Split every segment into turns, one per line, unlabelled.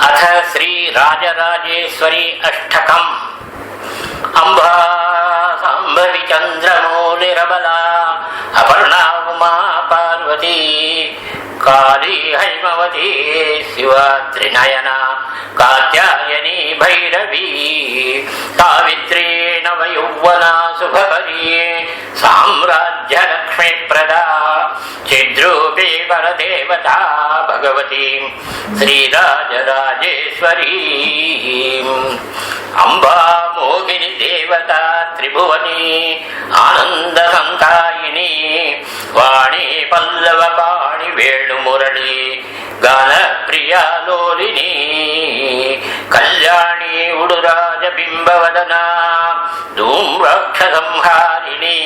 अथ श्री राजराजेश्वरी अष्टकम्। अंबा सांभवी चंद्रमौलिरबला अपर्णा उमा पार्वती काली हैमवती शिवा त्रिनयना कात्यायनी भैरवी सावित्री नवयौवना शुभकरी साम्राज्य लक्ष्मी प्रदा चिद्रूपी परदेवता भगवती श्रीराजराजेश्वरी। अंबा मोहिनी देवता त्रिभुवनी आनंद संकायिनी वाणी पल्लव पाणि वेणुमुरली गान प्रिया लोलिनी कल्याणी उडुराज बिंबवदना धूम्रक्ष संहारिणी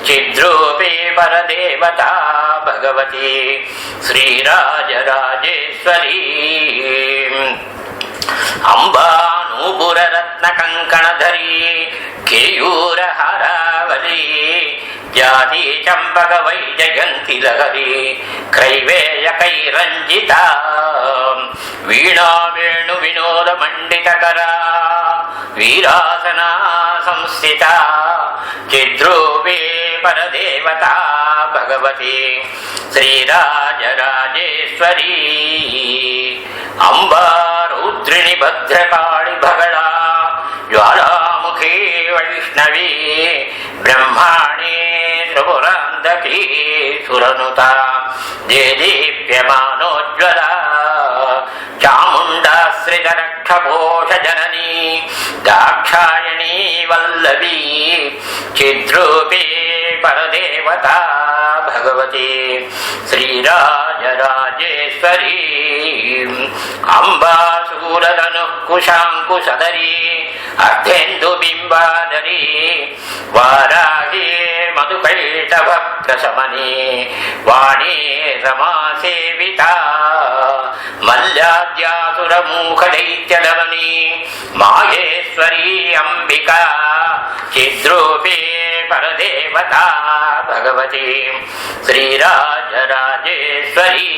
चिद्रूपी परदेवता भगवती श्रीराजराजेश्वरी। अंबा नूपुर रत्न कंकणधरी केयूर हारावली जाति चंपक वैजयंती लहरी क्रैवेय कैरंजिता वीणा वेणु विनोद मंडितकरा वीरासना संस्थिता चिद्रूपी परदेवता भगवती श्रीराजराजेश्वरी। अंबा रुद्रिणी भद्रकाली भगड़ा ज्वालामुखी वैष्णवी ब्रह्माणी त्रिपुरांधकी सुरनुता देदीप्यमानोज्वला चामुंडाश्रित रक्षपोष जननी दाक्षायणी वल्लभी चिद्रूपी परदेवता भगवती श्रीराजराजेश्वरी। अंबा शूलधनुः कुशांकुशधरी अर्धेन्दु बिंबाधरी वाराही मधुकैटभ प्रशमनी वाणी रमा सेविता मल्ल्याद्यासुरमूखदैत्यलवनी माहेश्वरी अंबिका चिद्रूपी परदेवता भगवती श्रीराजराजेश्वरी।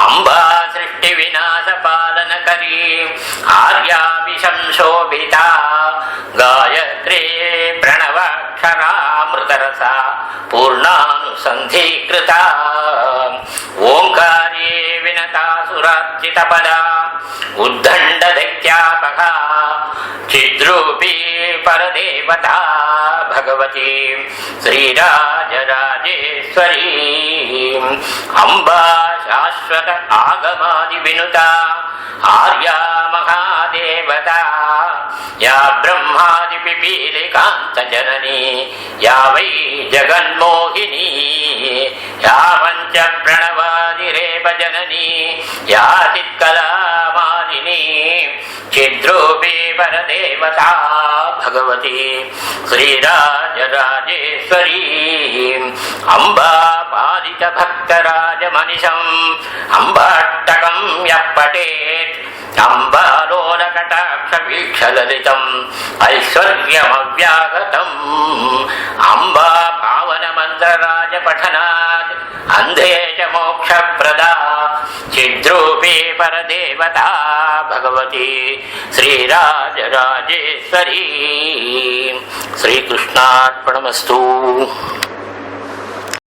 अंबा सृष्टि विनाश पालन करी आर्याभिशंशोभिता गायत्री प्रणवाक्षरामृतरसा पूर्णानुसंधीकृता ओंकारी विनता सुरार्चितपदा उद्दंड दैत्यापहा चिद्रूपी परदेवता भगवती श्रीराजराजेश्वरी। अंबा शाश्वत आगमादि विनुता आर्या महादेवता या ब्रह्मादि पिपीलिकांत जननी या वै जगन्मोहिनी या पंच प्रणवादिरेप जननी या चित्कलामालिनी चिद्रूपी परदेवता भगवती श्रीराजराजेश्वरी। अंबा पालित भक्तराजमनिशम् अंबाट्टकं यः पठेत् अंबालोलकटाक्ष वीक्षललितम् ऐश्वर्यमव्यागतम् अंबा पावन मंत्रराज पठनात् अंधे च मोक्षप्रदा चिद्रूपी परदेवता भगवती श्रीराजराजेश्वरी। श्रीकृष्णार्पणमस्तु।